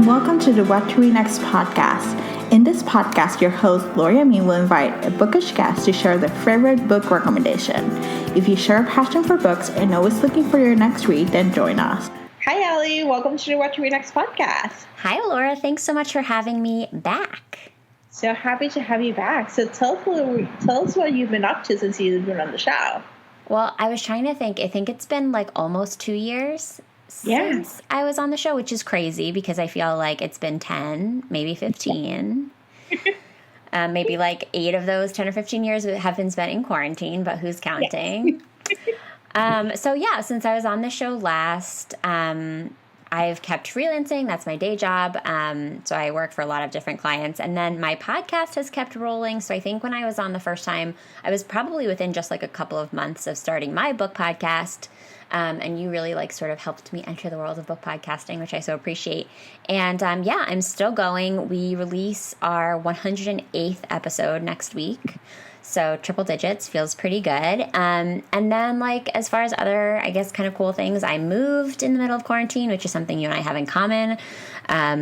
and welcome to the What to Read Next podcast. In this podcast, your host, Gloria Me, will invite a bookish guest to share their favorite book recommendation. If you share a passion for books and always looking for your next read, then join us. Hi, Alli. Welcome to the What to Read Next podcast. Hi, Laura. Thanks so much for having me back. So happy to have you back. So tell us what you've been up to since you've been on the show. Well, I was trying to think. I think it's been like almost 2 years since I was on the show, which is crazy because I feel like it's been 10, maybe 15. Maybe like 8 of those 10 or 15 years have been spent in quarantine, but who's counting? Since I was on the show last, I've kept freelancing. That's my day job. So I work for a lot of different clients. And then my podcast has kept rolling. So I think when I was on the first time, I was probably within just like a couple of months of starting my book podcast. And you really like sort of helped me enter the world of book podcasting, which I so appreciate. And I'm still going. We release our 108th episode next week. So triple digits feels pretty good. And then like as far as other, I guess, kind of cool things, I moved in the middle of quarantine, which is something you and I have in common.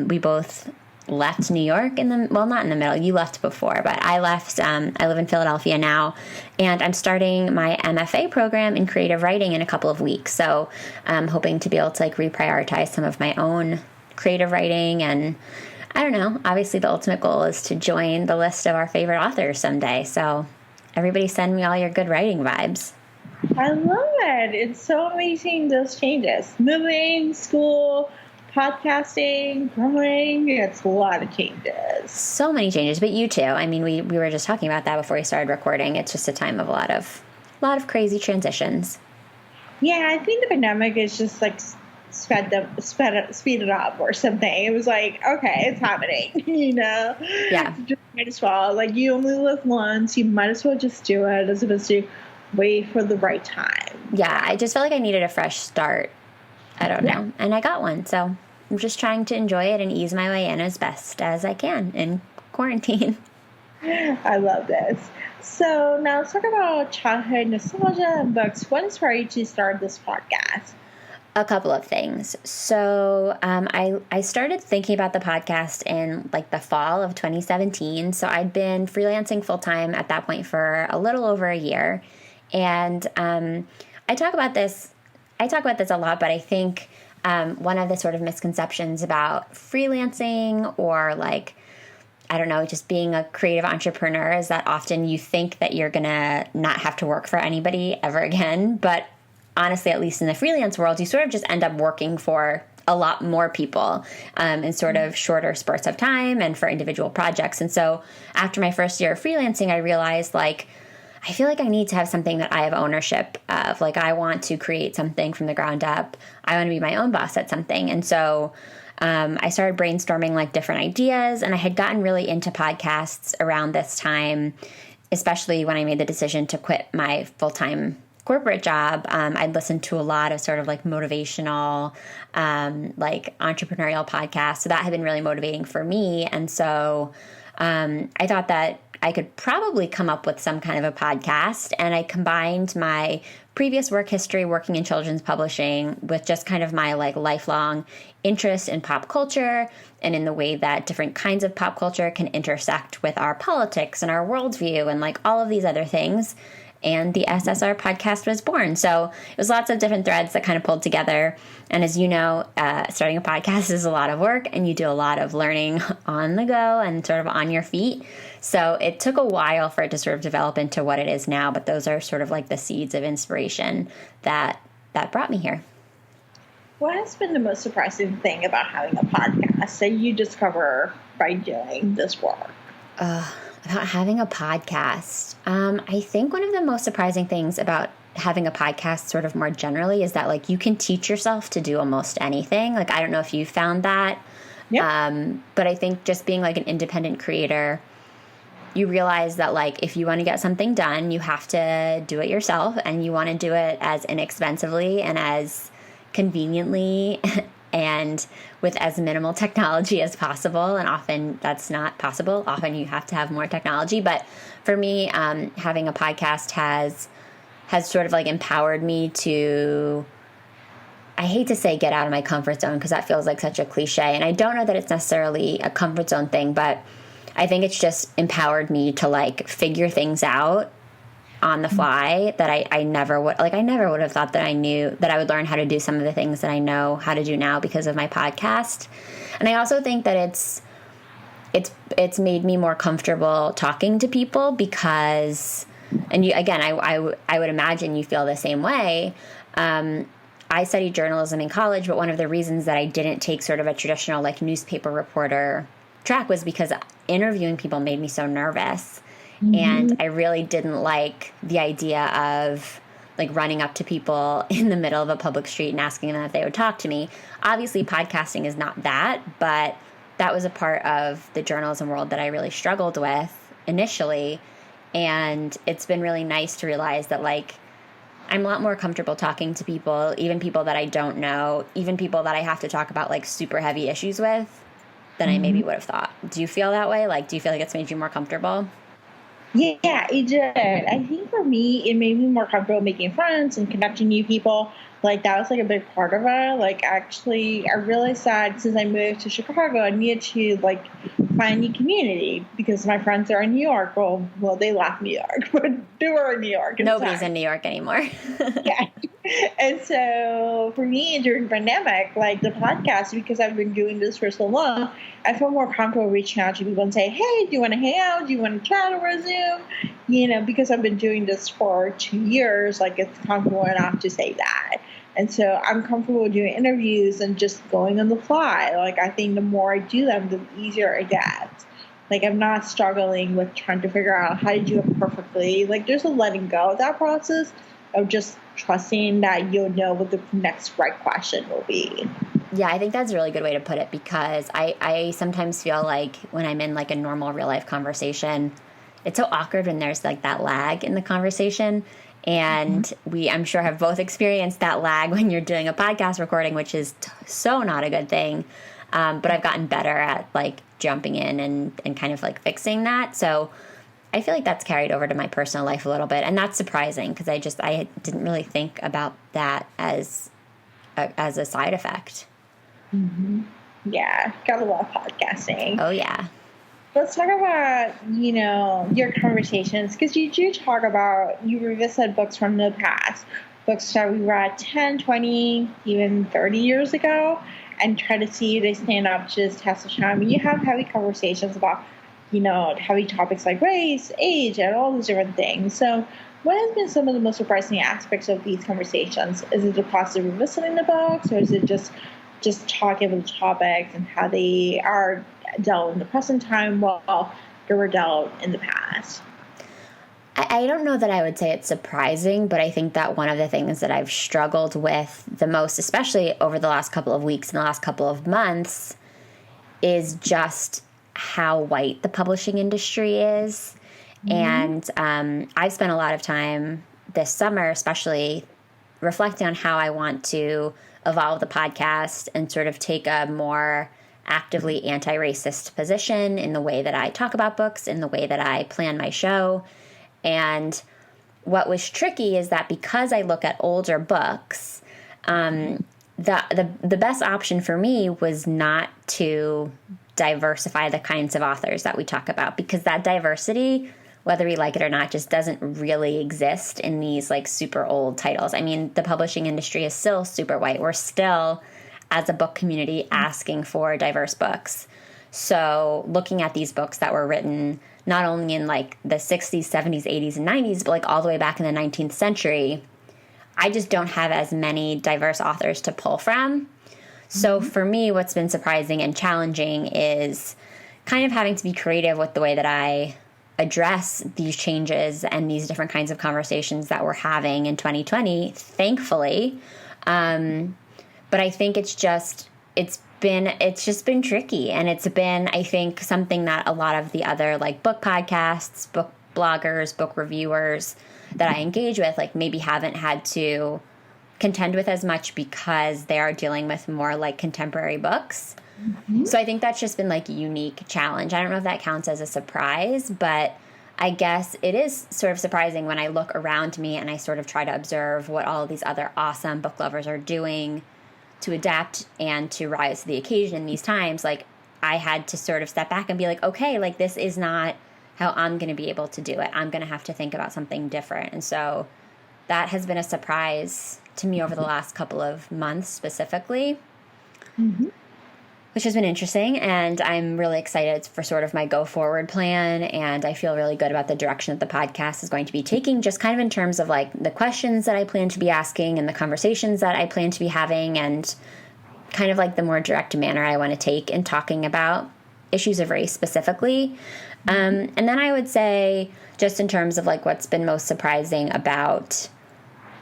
We both left New York not in the middle. You left before, but I left. I live in Philadelphia now, and I'm starting my MFA program in creative writing in a couple of weeks. So I'm hoping to be able to like reprioritize some of my own creative writing. And I don't know, obviously the ultimate goal is to join the list of our favorite authors someday. So everybody send me all your good writing vibes. I love it. It's so amazing, those changes. Moving, school, podcasting, growing. It's a lot of changes. So many changes, but you too. I mean, we were just talking about that before we started recording. It's just a time of a lot of crazy transitions. Yeah, I think the pandemic is just like speed it up or something. It was like, okay, it's happening, Yeah. Just might as well. Like, you only live once. You might as well just do it as opposed to wait for the right time. Yeah, I just felt like I needed a fresh start. I don't know. And I got one. So I'm just trying to enjoy it and ease my way in as best as I can in quarantine. I love this. So now let's talk about childhood nostalgia and books. What inspired you to start this podcast? A couple of things. So I started thinking about the podcast in like the fall of 2017. So I'd been freelancing full time at that point for a little over a year. And I talk about this a lot, but I think one of the sort of misconceptions about freelancing or like, I don't know, just being a creative entrepreneur is that often you think that you're going to not have to work for anybody ever again. But honestly, at least in the freelance world, you sort of just end up working for a lot more people in sort of shorter spurts of time and for individual projects. And so after my first year of freelancing, I realized like, I feel like I need to have something that I have ownership of. Like, I want to create something from the ground up. I want to be my own boss at something. And so I started brainstorming like different ideas, and I had gotten really into podcasts around this time, especially when I made the decision to quit my full-time corporate job. I'd listened to a lot of sort of like motivational, like entrepreneurial podcasts. So that had been really motivating for me. And so I thought that I could probably come up with some kind of a podcast, and I combined my previous work history working in children's publishing with just kind of my like lifelong interest in pop culture and in the way that different kinds of pop culture can intersect with our politics and our worldview and like all of these other things. And the SSR podcast was born. So it was lots of different threads that kind of pulled together. And as you know, starting a podcast is a lot of work, and you do a lot of learning on the go and sort of on your feet. So it took a while for it to sort of develop into what it is now. But those are sort of like the seeds of inspiration that brought me here. What has been the most surprising thing about having a podcast that you discover by doing this work? About having a podcast. I think one of the most surprising things about having a podcast sort of more generally is that like you can teach yourself to do almost anything. Like, I don't know if you found that. Yeah. But I think just being like an independent creator, you realize that like if you want to get something done, you have to do it yourself, and you want to do it as inexpensively and as conveniently and with as minimal technology as possible. And often that's not possible. Often you have to have more technology. But for me, having a podcast has sort of like empowered me to I hate to say get out of my comfort zone because that feels like such a cliche. And I don't know that it's necessarily a comfort zone thing, but I think it's just empowered me to like figure things out on the fly that I never would, like, I never would have thought that I knew that I would learn how to do some of the things that I know how to do now because of my podcast. And I also think that it's made me more comfortable talking to people because, and you, again, I would imagine you feel the same way. I studied journalism in college, but one of the reasons that I didn't take sort of a traditional like newspaper reporter track was because interviewing people made me so nervous. Mm-hmm. And I really didn't like the idea of like running up to people in the middle of a public street and asking them if they would talk to me. Obviously, podcasting is not that, but that was a part of the journalism world that I really struggled with initially. And it's been really nice to realize that like I'm a lot more comfortable talking to people, even people that I don't know, even people that I have to talk about like super heavy issues with than I maybe would have thought. Do you feel that way? Like, do you feel like it's made you more comfortable? Yeah, it did. I think for me, it made me more comfortable making friends and connecting new people. Like, that was, like, a big part of it. Like, actually, I realized that since I moved to Chicago, I needed to, like, find a new community because my friends are in New York. Well, they left New York, but they were in New York. Nobody's in New York anymore. Yeah. And so for me, during the pandemic, like, the podcast, because I've been doing this for so long, I feel more comfortable reaching out to people and say, hey, do you want to hang out? Do you want to chat over Zoom? You know, because I've been doing this for 2 years, like, it's comfortable enough to say that. And so I'm comfortable doing interviews and just going on the fly. Like, I think the more I do them, the easier it gets. Like, I'm not struggling with trying to figure out how to do it perfectly. Like, there's a letting go of that process of just trusting that you'll know what the next right question will be. Yeah, I think that's a really good way to put it because I sometimes feel like when I'm in like a normal real life conversation, it's so awkward when there's like that lag in the conversation. And we, I'm sure, have both experienced that lag when you're doing a podcast recording, which is so not a good thing. But I've gotten better at like jumping in and kind of like fixing that. So I feel like that's carried over to my personal life a little bit. And that's surprising because I didn't really think about that as a side effect. Mm-hmm. Yeah, gotta love podcasting. Oh, yeah. Let's talk about, you know, your conversations, because you do talk about, you revisit books from the past, books that we read 10, 20, even 30 years ago, and try to see if they stand up to this test of time. You have heavy conversations about, you know, heavy topics like race, age, and all these different things. So what has been some of the most surprising aspects of these conversations? Is it the process of revisiting the books, or is it just talking about the topics and how they are dealt in the present time while they were dealt in the past? I don't know that I would say it's surprising, but I think that one of the things that I've struggled with the most, especially over the last couple of weeks and the last couple of months, is just how white the publishing industry is. Mm-hmm. And I've spent a lot of time this summer, especially reflecting on how I want to evolve the podcast and sort of take a more actively anti-racist position in the way that I talk about books, in the way that I plan my show. And what was tricky is that because I look at older books, the best option for me was not to diversify the kinds of authors that we talk about, because that diversity, whether we like it or not, just doesn't really exist in these like super old titles. I mean, the publishing industry is still super white. We're still, as a book community, asking for diverse books. So looking at these books that were written not only in like the 60s, 70s, 80s, and 90s, but like all the way back in the 19th century, I just don't have as many diverse authors to pull from. So for me, what's been surprising and challenging is kind of having to be creative with the way that I address these changes and these different kinds of conversations that we're having in 2020, thankfully. But I think it's just been tricky, and it's been, I think, something that a lot of the other like book podcasts, book bloggers, book reviewers that I engage with, like maybe haven't had to contend with as much because they are dealing with more like contemporary books. Mm-hmm. So I think that's just been like a unique challenge. I don't know if that counts as a surprise, but I guess it is sort of surprising when I look around me and I sort of try to observe what all of these other awesome book lovers are doing to adapt and to rise to the occasion in these times, like, I had to sort of step back and be like, okay, like, this is not how I'm going to be able to do it. I'm going to have to think about something different. And so that has been a surprise to me over the last couple of months specifically, which has been interesting. And I'm really excited for sort of my go forward plan. And I feel really good about the direction that the podcast is going to be taking, just kind of in terms of like the questions that I plan to be asking and the conversations that I plan to be having, and kind of like the more direct manner I want to take in talking about issues of race specifically. And then I would say, just in terms of like what's been most surprising about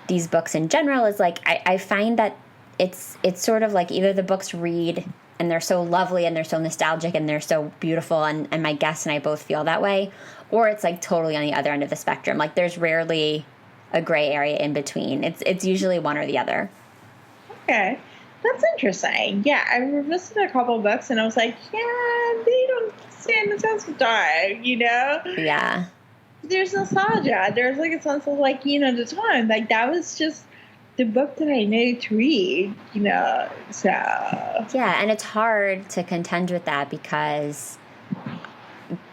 these books in general, is like I find that it's sort of like either the books read and they're so lovely and they're so nostalgic and they're so beautiful, and my guests and I both feel that way, or it's like totally on the other end of the spectrum. Like, there's rarely a gray area in between. It's usually one or the other. Okay. That's interesting. Yeah, I revisited a couple of books and I was like, yeah, they don't stand the test of time, you know? Yeah. There's nostalgia. There's like a sense of like, you know, the time. Like, that was just the book that I knew to read, you know? So. Yeah, and it's hard to contend with that because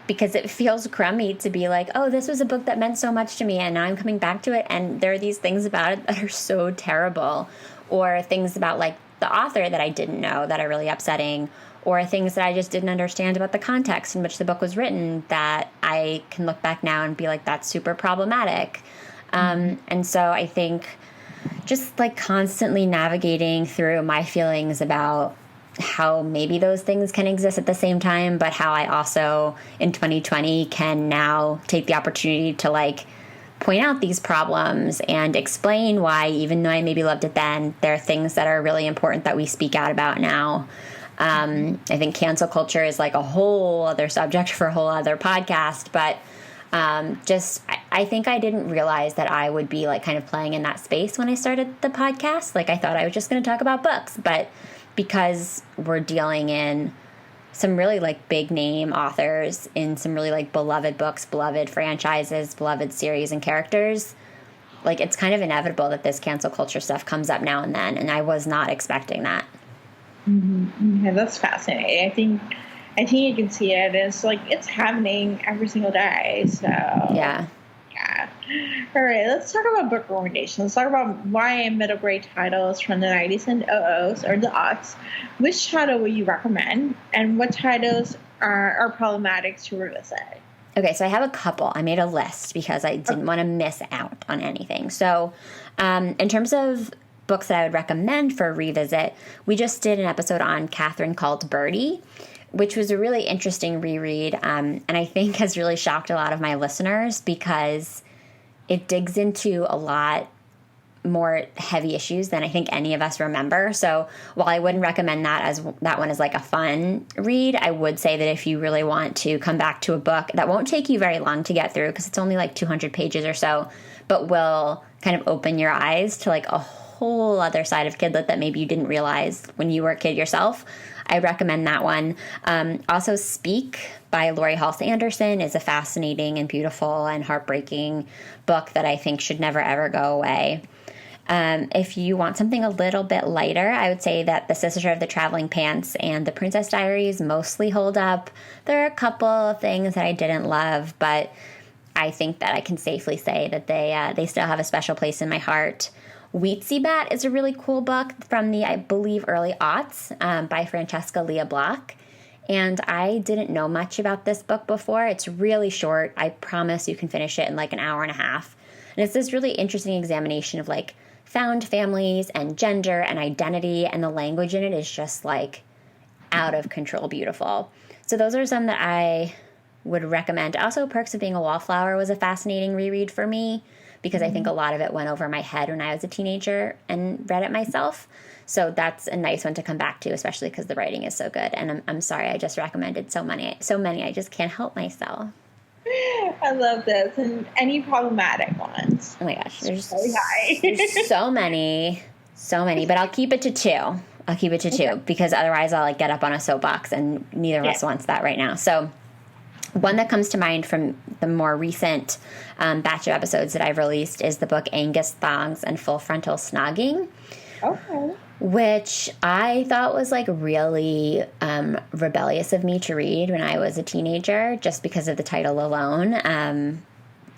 it feels crummy to be like, oh, this was a book that meant so much to me and now I'm coming back to it and there are these things about it that are so terrible, or things about like the author that I didn't know that are really upsetting, or things that I just didn't understand about the context in which the book was written that I can look back now and be like, that's super problematic. And so I think just like constantly navigating through my feelings about how maybe those things can exist at the same time, but how I also in 2020 can now take the opportunity to like point out these problems and explain why, even though I maybe loved it then, there are things that are really important that we speak out about now. I think cancel culture is like a whole other subject for a whole other podcast, but I think I didn't realize that I would be like kind of playing in that space when I started the podcast. Like, I thought I was just going to talk about books, but because we're dealing in some really like big name authors in some really like beloved books, beloved franchises, beloved series and characters, like, it's kind of inevitable that this cancel culture stuff comes up now and then, and I was not expecting that. Yeah, that's fascinating. I think you can see it. It's like, it's happening every single day. So yeah. All right, let's talk about book recommendations. Let's talk about YA middle grade titles from the 90s and 00s, or the aughts. Which title would you recommend, and what titles are problematic to revisit? Okay, so I have a couple. I made a list because I didn't want to miss out on anything. So in terms of books that I would recommend for a revisit, we just did an episode on Catherine Called Birdie, which was a really interesting reread, and I think has really shocked a lot of my listeners because it digs into a lot more heavy issues than I think any of us remember. So while I wouldn't recommend that one as like a fun read, I would say that if you really want to come back to a book that won't take you very long to get through, because it's only like 200 pages or so, but will kind of open your eyes to like a whole other side of Kidlit that maybe you didn't realize when you were a kid yourself, I recommend that one. Also, Speak by Laurie Halse Anderson is a fascinating and beautiful and heartbreaking book that I think should never, ever go away. If you want something a little bit lighter, I would say that The Sister of the Traveling Pants and The Princess Diaries mostly hold up. There are a couple of things that I didn't love, but I think that I can safely say that they still have a special place in my heart. Weetzie Bat is a really cool book from the, I believe, early aughts by Francesca Lia Block. And I didn't know much about this book before. It's really short. I promise you can finish it in like an hour and a half. And it's this really interesting examination of like found families and gender and identity, and the language in it is just like out of control beautiful. So those are some that I would recommend. Also, Perks of Being a Wallflower was a fascinating reread for me, because I think a lot of it went over my head when I was a teenager and read it myself. So that's a nice one to come back to, especially because the writing is so good. And I'm sorry, I just recommended so many, I just can't help myself. I love this. And any problematic ones? Oh my gosh, there's so many, but I'll keep it to two. Okay. Because otherwise I'll like get up on a soapbox, and neither of us wants that right now. So one that comes to mind from the more recent batch of episodes that I've released is the book Angus Thongs and Full Frontal Snogging. Okay. which I thought was like really rebellious of me to read when I was a teenager, just because of the title alone.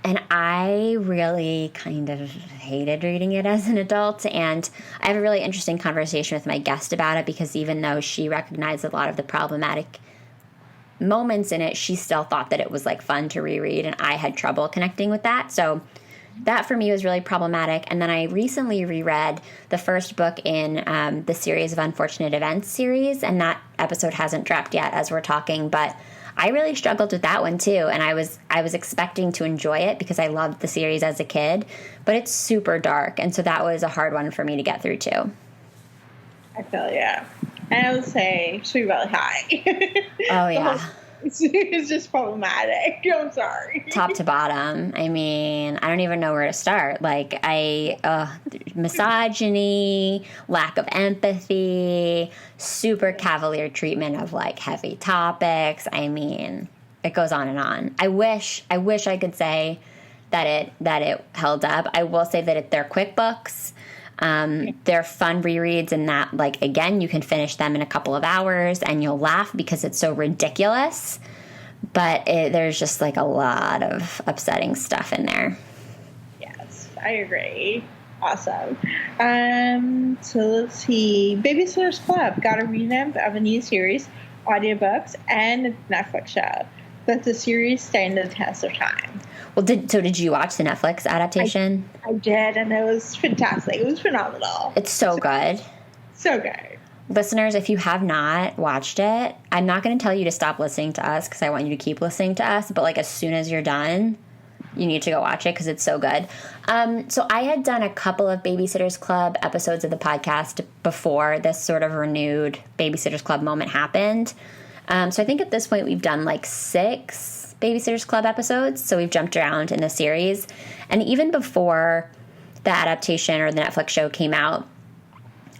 And I really kind of hated reading it as an adult. And I have a really interesting conversation with my guest about it, because even though she recognized a lot of the problematic moments in it, she still thought that it was like fun to reread, and I had trouble connecting with that. So that for me was really problematic. And then I recently reread the first book in the series of Unfortunate Events series, and that episode hasn't dropped yet as we're talking, but I really struggled with that one too. And I was expecting to enjoy it because I loved the series as a kid, but it's super dark, and so that was a hard one for me to get through too. I feel yeah. And I would say Sweet Valley High. Oh yeah. It's just problematic. I'm sorry. Top to bottom. I mean, I don't even know where to start. Like, misogyny, lack of empathy, super cavalier treatment of like heavy topics. I mean, it goes on and on. I wish I could say that it held up. I will say that they're quick books. They're fun rereads in that, like, again, you can finish them in a couple of hours and you'll laugh because it's so ridiculous. But there's just like a lot of upsetting stuff in there. Yes, I agree. Awesome. So let's see. Babysitter's Club got a revamp of a new series, audiobooks, and a Netflix show. But the series stand the test of time. Well, did you watch the Netflix adaptation? I did, and it was fantastic. It was phenomenal. It's so good. So good. Listeners, if you have not watched it, I'm not going to tell you to stop listening to us because I want you to keep listening to us. But like as soon as you're done, you need to go watch it because it's so good. So I had done a couple of Babysitter's Club episodes of the podcast before this sort of renewed Babysitter's Club moment happened. So I think at this point we've done like 6 Babysitter's Club episodes, so we've jumped around in the series. And even before the adaptation or the Netflix show came out,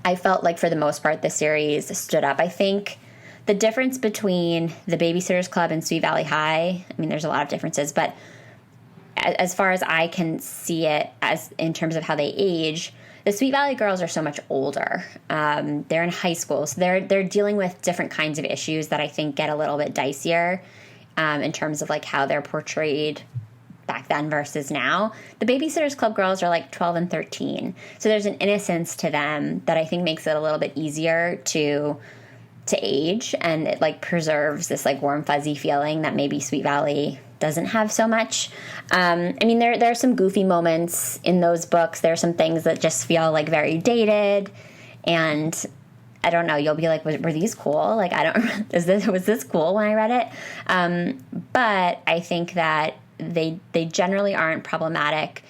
I felt like for the most part the series stood up. I think the difference between the Babysitter's Club and Sweet Valley High, I mean there's a lot of differences, but as far as I can see it as in terms of how they age, the Sweet Valley girls are so much older. They're in high school, so they're dealing with different kinds of issues that I think get a little bit dicier in terms of like how they're portrayed back then versus now. The Babysitter's Club girls are like 12 and 13, so there's an innocence to them that I think makes it a little bit easier to age, and it like preserves this like warm fuzzy feeling that maybe Sweet Valley doesn't have so much. I mean, there are some goofy moments in those books. There are some things that just feel like very dated, and I don't know, you'll be like, were these cool? Like, was this cool when I read it? But I think that they generally aren't problematic.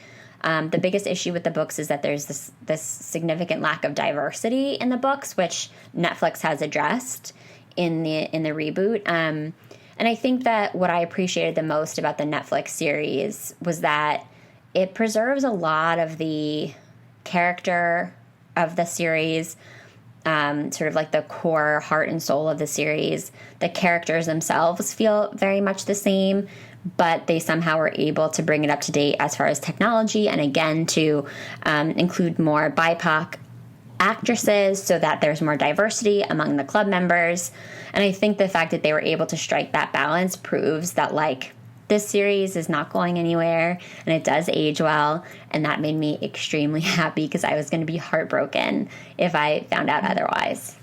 The biggest issue with the books is that there's this significant lack of diversity in the books, which Netflix has addressed in the reboot. And I think that what I appreciated the most about the Netflix series was that it preserves a lot of the character of the series, sort of like the core heart and soul of the series. The characters themselves feel very much the same, but they somehow were able to bring it up to date as far as technology, and again to include more BIPOC actresses so that there's more diversity among the club members. And I think the fact that they were able to strike that balance proves that like this series is not going anywhere, and it does age well, and that made me extremely happy because I was going to be heartbroken if I found out otherwise.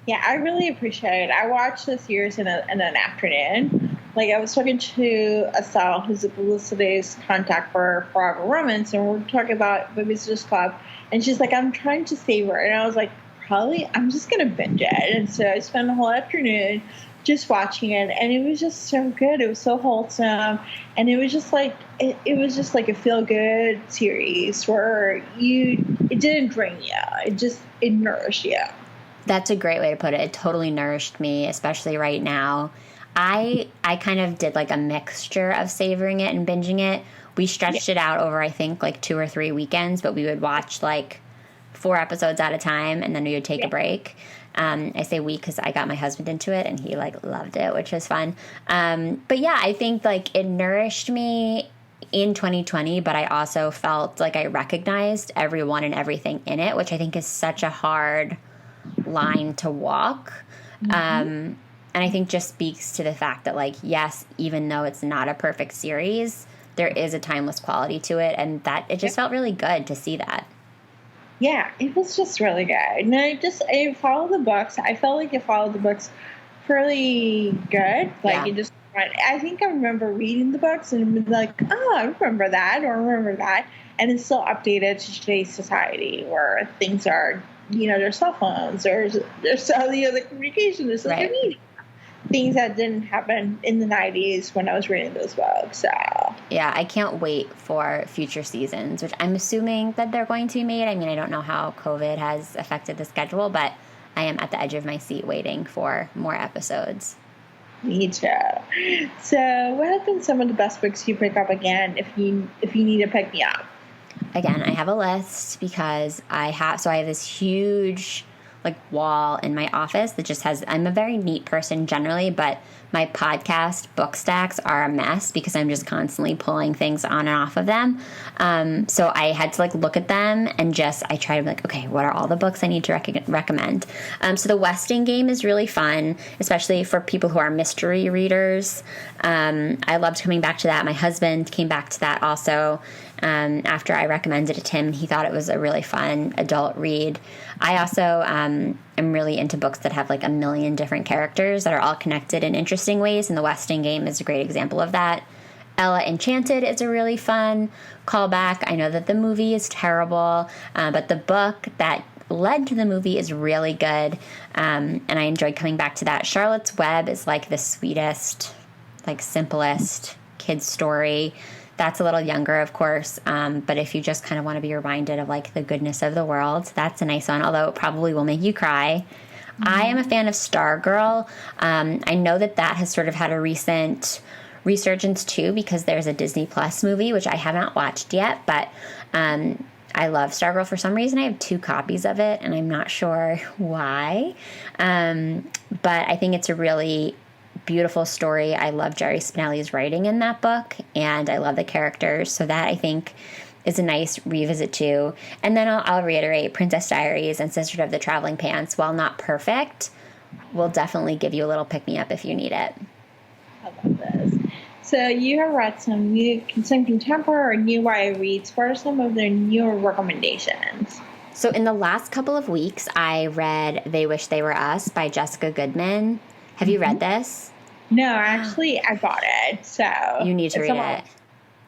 Yeah, I really appreciate it. I watched this series in an afternoon. Like, I was talking to Estelle, who's a publicity's contact for Forever Romance, and we're talking about Babysitter's Club, and she's like, I'm trying to savor it. And I was like, probably, I'm just going to binge it. And so I spent the whole afternoon just watching it, and it was just so good. It was so wholesome, and it was just like it was just like a feel-good series where it didn't drain you. It nourished you. That's a great way to put it. It totally nourished me, especially right now. I kind of did like a mixture of savoring it and binging it. We stretched it out over, I think, like 2 or 3 weekends, but we would watch like 4 episodes at a time, and then we would take a break. I say we because I got my husband into it, and he like loved it, which was fun. But yeah, I think like it nourished me in 2020, but I also felt like I recognized everyone and everything in it, which I think is such a hard line to walk. And I think just speaks to the fact that, like, yes, even though it's not a perfect series, there is a timeless quality to it, and that it just felt really good to see that. Yeah, it was just really good. And I followed the books. I felt like it followed the books fairly good. Like, it just, I think I remember reading the books and been like, oh, I remember that or remember that. And it's still updated to today's society where things are, there's cell phones, there's all the other communication, there's social media. Things that didn't happen in the 90s when I was reading those books. So yeah, I can't wait for future seasons, which I'm assuming that they're going to be made. I mean, I don't know how COVID has affected the schedule, but I am at the edge of my seat waiting for more episodes. Me too. So what have been some of the best books you pick up again if you need to pick me up? Again, I have a list because I have this huge wall in my office that just has, I'm a very neat person generally, but my podcast book stacks are a mess because I'm just constantly pulling things on and off of them. So I had to look at them and I try to be okay, what are all the books I need to recommend? So the Westing Game is really fun, especially for people who are mystery readers. I loved coming back to that. My husband came back to that also after I recommended it to him. He thought it was a really fun adult read. I also am really into books that have a million different characters that are all connected in interesting ways, and the Westing Game is a great example of that. Ella Enchanted is a really fun callback. I know that the movie is terrible, but the book that led to the movie is really good, and I enjoyed coming back to that. Charlotte's Web is the sweetest, simplest kid's story. That's a little younger, of course, but if you just kind of want to be reminded of the goodness of the world, that's a nice one, although it probably will make you cry. I am a fan of Stargirl. I know that has sort of had a recent resurgence too because there's a Disney Plus movie, which I have not watched yet, but I love Stargirl for some reason. I have 2 copies of it, and I'm not sure why, but I think it's a really beautiful story. I love Jerry Spinelli's writing in that book, and I love the characters, so that I think is a nice revisit too. And then I'll reiterate, Princess Diaries and Sisterhood of the Traveling Pants, while not perfect, will definitely give you a little pick-me-up if you need it. I love this. So you have read some contemporary or new YA reads. What are some of their newer recommendations? So in the last couple of weeks, I read They Wish They Were Us by Jessica Goodman. Have you read this? No, actually, I bought it. So you need to read it.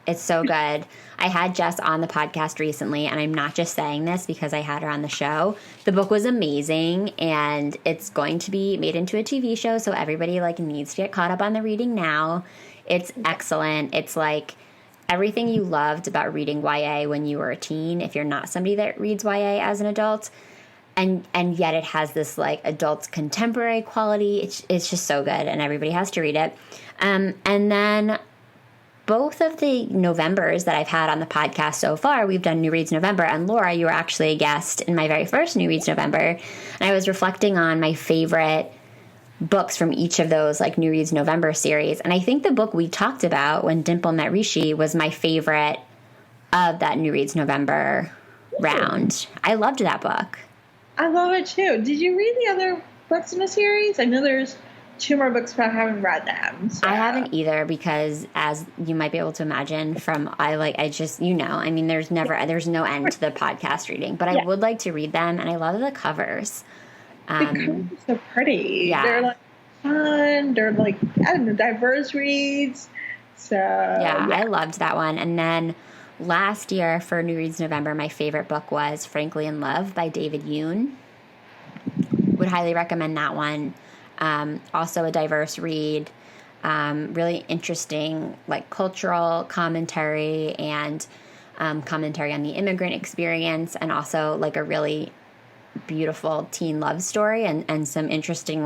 It's so good. I had Jess on the podcast recently, and I'm not just saying this because I had her on the show. The book was amazing, and it's going to be made into a TV show, so everybody needs to get caught up on the reading now. It's excellent. It's everything you loved about reading YA when you were a teen, if you're not somebody that reads YA as an adult. And yet it has this adult contemporary quality. It's just so good, and everybody has to read it. And then both of the Novembers that I've had on the podcast so far, we've done New Reads November. And Laura, you were actually a guest in my very first New Reads November. And I was reflecting on my favorite books from each of those New Reads November series. And I think the book we talked about when Dimple met Rishi was my favorite of that New Reads November round. I loved that book. I love it too. Did you read the other books in the series? I know there's 2 more books, but I haven't read them. So. I haven't either because, as you might be able to imagine from, there's no end to the podcast reading, but I would like to read them, and I love the covers. The covers are so pretty. Yeah. They're fun. They're diverse reads. So yeah, I loved that one. And then last year for New Reads November, my favorite book was Frankly in Love by David Yoon. Would highly recommend that one. Also a diverse read, really interesting cultural commentary and commentary on the immigrant experience, and also a really beautiful teen love story and some interesting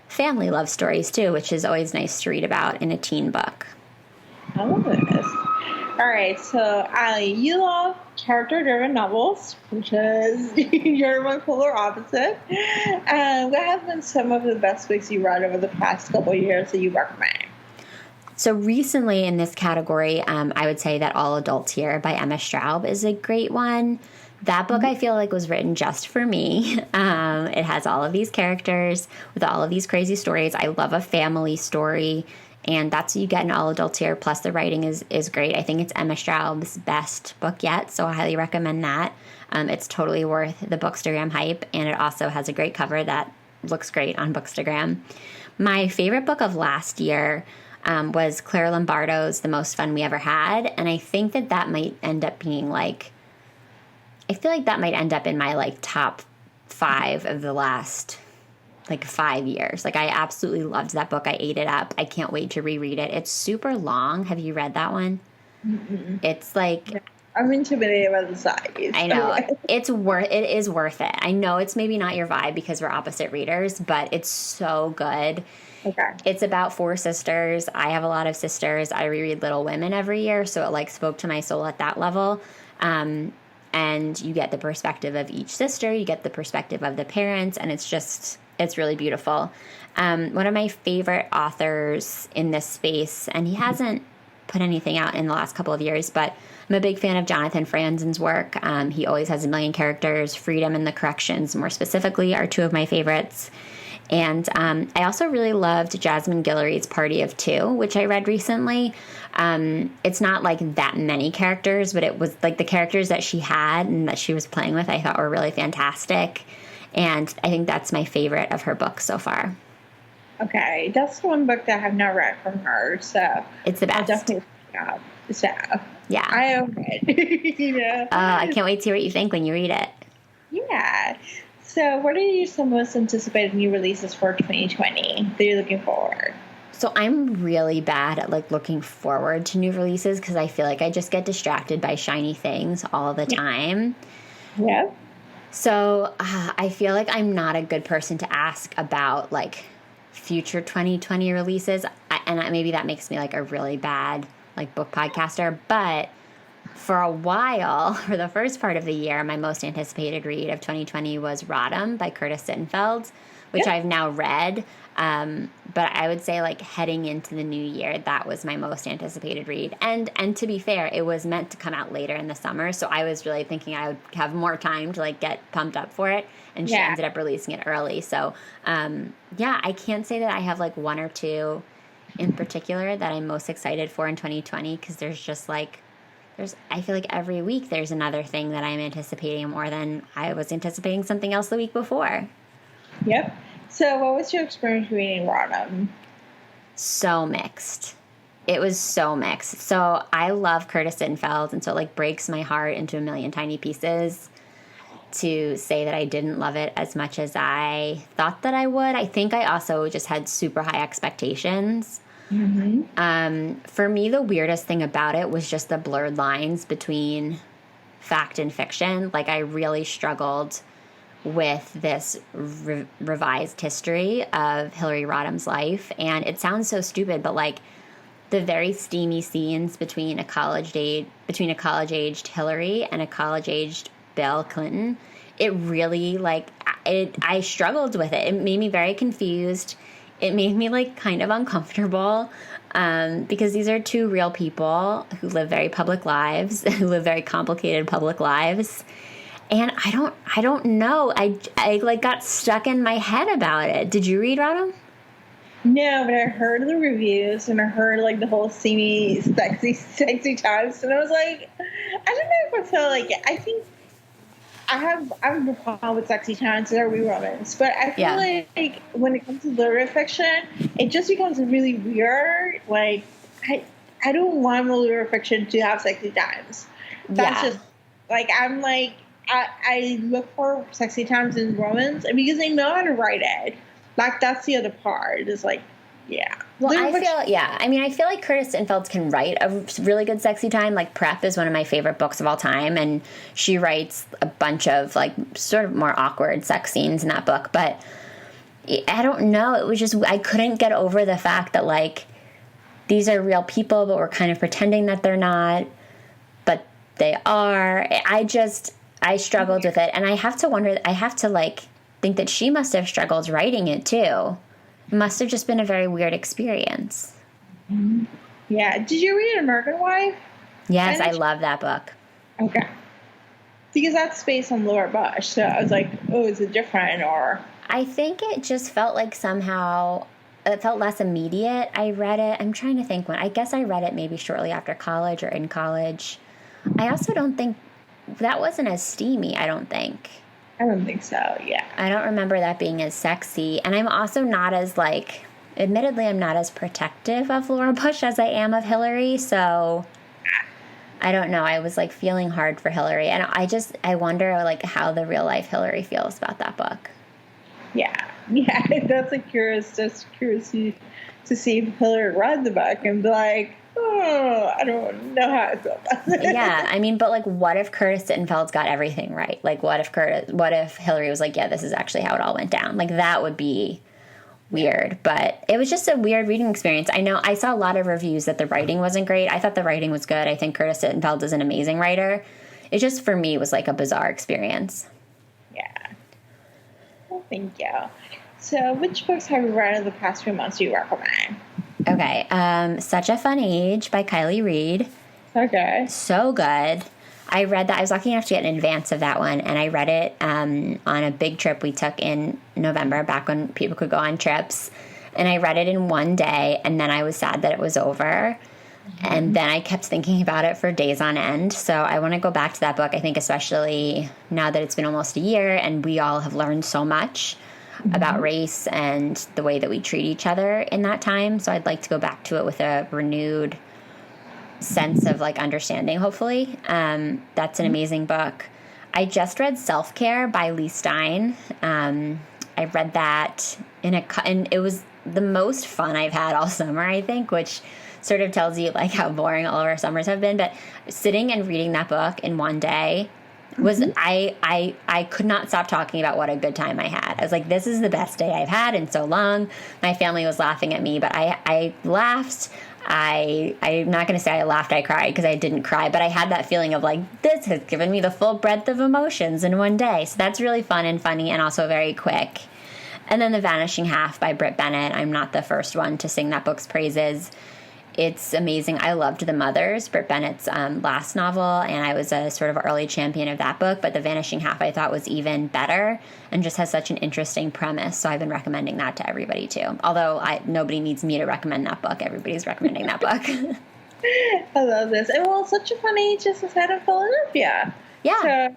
family love stories too, which is always nice to read about in a teen book. I love this. All right, so Alli, you love character-driven novels, which is you're my polar opposite. What have been some of the best books you read over the past couple of years that you recommend? So recently in this category, I would say that All Adults Here by Emma Straub is a great one. That book, I feel like, was written just for me. It has all of these characters with all of these crazy stories. I love a family story, and that's what you get in All Adults Here. Plus, the writing is great. I think it's Emma Straub's best book yet, so I highly recommend that. It's totally worth the Bookstagram hype, and it also has a great cover that looks great on Bookstagram. My favorite book of last year was Claire Lombardo's The Most Fun We Ever Had, and I think that might end up being I feel like that might end up in my top 5 of the last 5 years. I absolutely loved that book. I ate it up. I can't wait to reread it. It's super long. Have you read that one? Mm-mm. It's I'm intimidated by the size. I know. It is worth it. I know it's maybe not your vibe because we're opposite readers, but it's so good. Okay. It's about 4 sisters. I have a lot of sisters. I reread Little Women every year, so it spoke to my soul at that level. And you get the perspective of each sister, you get the perspective of the parents, and it's really beautiful. One of my favorite authors in this space, and he hasn't put anything out in the last couple of years, but I'm a big fan of Jonathan Franzen's work. He always has a million characters. Freedom and the Corrections, more specifically, are 2 of my favorites. And I also really loved Jasmine Guillory's Party of 2, which I read recently. It's not that many characters, but it was the characters that she had and that she was playing with I thought were really fantastic. And I think that's my favorite of her books so far. Okay, that's one book that I have not read from her, so it's the best. I'll definitely pick it up. So, yeah. I own it. I can't wait to hear what you think when you read it. Yeah. So what are some most anticipated new releases for 2020 that you're looking forward? So I'm really bad at looking forward to new releases because I feel like I just get distracted by shiny things all the time. Yeah. So I feel like I'm not a good person to ask about future 2020 releases, and maybe that makes me a really bad book podcaster, but for a while, for the first part of the year, my most anticipated read of 2020 was Rodham by Curtis Sittenfeld, which I've now read. But I would say heading into the new year, that was my most anticipated read. And to be fair, it was meant to come out later in the summer. So I was really thinking I would have more time to get pumped up for it. And she ended up releasing it early. So, I can't say that I have 1 or 2 in particular that I'm most excited for in 2020 because there's just I feel like every week there's another thing that I'm anticipating more than I was anticipating something else the week before. Yep. So what was your experience reading Rodham? So mixed. It was so mixed. So I love Curtis Sittenfeld, and so it breaks my heart into a million tiny pieces to say that I didn't love it as much as I thought that I would. I think I also just had super high expectations. Mm-hmm. For me, the weirdest thing about it was just the blurred lines between fact and fiction. I really struggled with this revised history of Hillary Rodham's life. And it sounds so stupid, but the very steamy scenes between a college-aged Hillary and a college-aged Bill Clinton, it really I struggled with it. It made me very confused. It made me kind of uncomfortable because these are 2 real people who live very public lives, who live very complicated public lives. And I don't know. I got stuck in my head about it. Did you read Rodham? No, but I heard the reviews and I heard the whole steamy, sexy times, and I was I don't know if I feel I think I have a problem with sexy times and every romance, but I feel when it comes to literary fiction, it just becomes really weird. I don't want my literary fiction to have sexy times. That's just I'm I look for sexy times in romance because they know how to write it. That's the other part. Is Well, I feel like Curtis Sittenfeld can write a really good sexy time. Prep is one of my favorite books of all time, and she writes a bunch of sort of more awkward sex scenes in that book. But I don't know. It was just I couldn't get over the fact that these are real people, but we're kind of pretending that they're not, but they are. I struggled with it, and I have to wonder. I have to think that she must have struggled writing it too. It must have just been a very weird experience. Yeah. Did you read American Wife? Yes, I love that book. Okay. Because that's based on Laura Bush. So I was like, oh, is it different or? I think it just felt like somehow it felt less immediate. I read it. I'm trying to think when. I guess I read it maybe shortly after college or in college. I also don't think that wasn't as steamy, I don't think. I don't think so, yeah. I don't remember that being as sexy. And I'm also not as, like, admittedly, I'm not as protective of Laura Bush as I am of Hillary. So I don't know. I was, like, feeling hard for Hillary. And I wonder, like, how the real life Hillary feels about that book. Yeah. That's curious to see if Hillary read the book and be like, oh, I don't know how I feel about it. Yeah, I mean, but like, what if Curtis Sittenfeld's got everything right? Like, what if Hillary was like, yeah, this is actually how it all went down? Like, that would be weird. But it was just a weird reading experience. I know I saw a lot of reviews that the writing wasn't great. I thought the writing was good. I think Curtis Sittenfeld is an amazing writer. It just, for me, was like a bizarre experience. Yeah. Well, thank you. So, which books have you read in the past few months you recommend? Okay, Such a Fun Age by Kylie Reid. Okay. So good. I read that. I was lucky enough to get in advance of that one, and I read it on a big trip we took in November, back when people could go on trips. And I read it in one day, and then I was sad that it was over. Mm-hmm. And then I kept thinking about it for days on end. So I want to go back to that book, I think, especially now that it's been almost a year, and we all have learned so much about race and the way that we treat each other in that time. So I'd like to go back to it with a renewed sense of like understanding, hopefully. That's an amazing book. I just read Self-Care by Lee Stein. I read that and it was the most fun I've had all summer, I think, which sort of tells you like how boring all of our summers have been. But sitting and reading that book in one day was I could not stop talking about what a good time I had. I was like, this is the best day I've had in so long. My family was laughing at me, but I laughed. I'm not going to say I laughed, I cried, because I didn't cry, but I had that feeling of like, this has given me the full breadth of emotions in one day. So that's really fun and funny and also very quick. And then The Vanishing Half by Britt Bennett. I'm not the first one to sing that book's praises. It's amazing. I loved The Mothers, Britt Bennett's last novel, and I was a sort of early champion of that book. But The Vanishing Half I thought was even better and just has such an interesting premise. So I've been recommending that to everybody too. Although nobody needs me to recommend that book. Everybody's recommending that book. I love this. And well, Such a Fun Age is set in Philadelphia. Yeah. So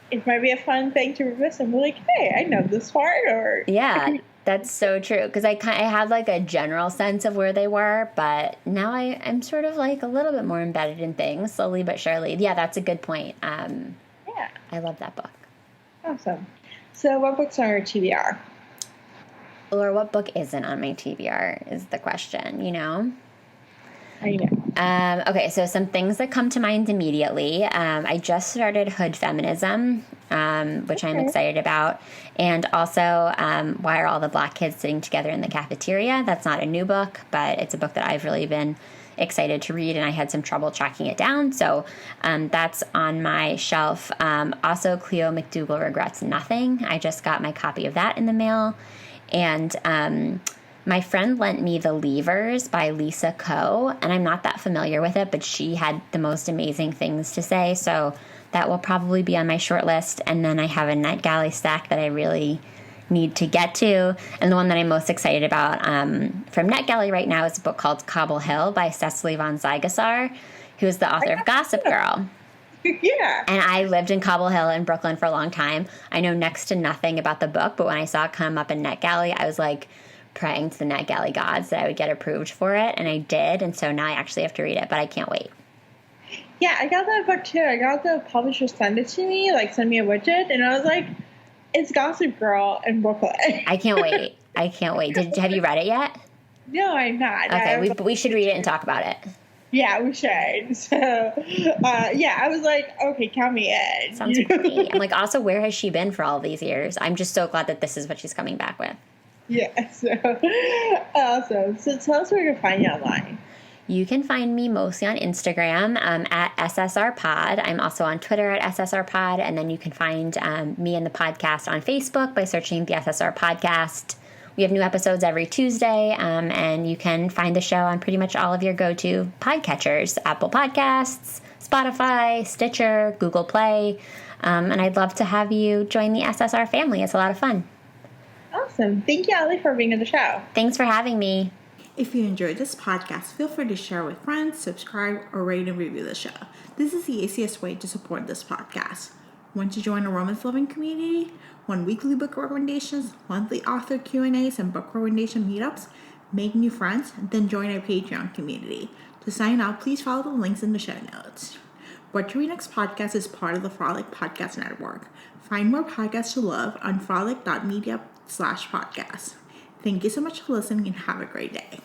it might be a fun thing to revisit and be like, hey, I know this part. Or yeah. That's so true, because I had like a general sense of where they were, but now I'm sort of like a little bit more embedded in things, slowly but surely. Yeah, that's a good point. Yeah. I love that book. Awesome. So what books are on your TBR? Or what book isn't on my TBR is the question, you know? I know. Okay, so some things that come to mind immediately. I just started Hood Feminism, which I'm excited about. And also, Why Are All the Black Kids Sitting Together in the Cafeteria? That's not a new book, but it's a book that I've really been excited to read, and I had some trouble tracking it down. So that's on my shelf. Also, Cleo McDougall Regrets Nothing. I just got my copy of that in the mail. And my friend lent me The Leavers by Lisa Coe, and I'm not that familiar with it, but she had the most amazing things to say, so that will probably be on my short list. And then I have a NetGalley stack that I really need to get to, and the one that I'm most excited about from NetGalley right now is a book called Cobble Hill by Cecily von Zygasar, who is the author of Gossip Girl. Yeah. And I lived in Cobble Hill in Brooklyn for a long time. I know next to nothing about the book, but when I saw it come up in NetGalley, I was like praying to the NetGalley gods that I would get approved for it, and I did, and so now I actually have to read it, but I can't wait. Yeah, I got that book too. I got the publisher send it to me, like send me a widget, and I was like, it's Gossip Girl in Brooklyn. I can't wait. I can't wait. Have you read it yet? No, I'm not. Okay, we should read it and talk about it. Yeah, we should. So, yeah, I was like, okay, count me in. Sounds great. I'm like, also, where has she been for all these years? I'm just so glad that this is what she's coming back with. Yeah, so awesome. So tell us where you can find you online. You can find me mostly on Instagram at SSR Pod. I'm also on Twitter at SSR Pod, and then you can find me and the podcast on Facebook by searching the SSR Podcast. We have new episodes every Tuesday, and you can find the show on pretty much all of your go-to podcatchers: Apple Podcasts, Spotify, Stitcher, Google Play. And I'd love to have you join the SSR family. It's a lot of fun. Awesome. Thank you, Alli, for being on the show. Thanks for having me. If you enjoyed this podcast, feel free to share with friends, subscribe, or rate and review the show. This is the easiest way to support this podcast. Want to join a romance-loving community? Want weekly book recommendations, monthly author Q&As, and book recommendation meetups? Make new friends? Then join our Patreon community. To sign up, please follow the links in the show notes. What to Read Next podcast is part of the Frolic Podcast Network. Find more podcasts to love on frolic.media/podcast. Thank you so much for listening and have a great day.